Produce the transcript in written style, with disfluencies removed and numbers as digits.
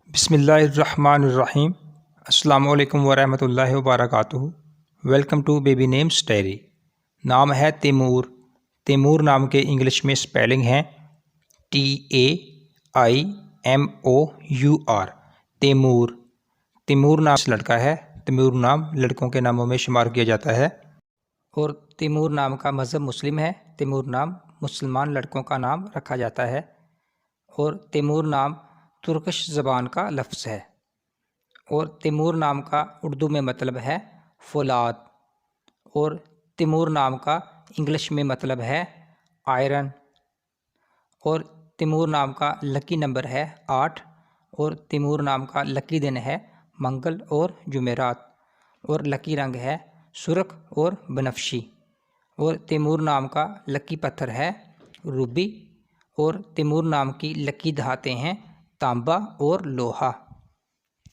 بسم اللہ الرحمن الرحیم۔ السلام علیکم ورحمۃ اللہ وبرکاتہ۔ Welcome to baby names diary. نام ہے تیمور۔ تیمور نام کے انگلش میں سپیلنگ ہیں TAIMOUR۔ تیمور۔ تیمور نام لڑکا ہے۔ تیمور نام لڑکوں کے ناموں میں شمار کیا جاتا ہے، اور تیمور نام کا مذہب مسلم ہے۔ تیمور نام مسلمان لڑکوں کا نام رکھا جاتا ہے، اور تیمور نام ترکش زبان کا لفظ ہے، اور تیمور نام کا اردو میں مطلب ہے فولاد، اور تیمور نام کا انگلش میں مطلب ہے آئرن، اور تیمور نام کا لکی نمبر ہے 8، اور تیمور نام کا لکی دن ہے منگل اور جمعرات، اور لکی رنگ ہے سرخ اور بنفشی، اور تیمور نام کا لکی پتھر ہے روبی، اور تیمور نام کی لکی دھاتیں ہیں تانبا اور لوہا۔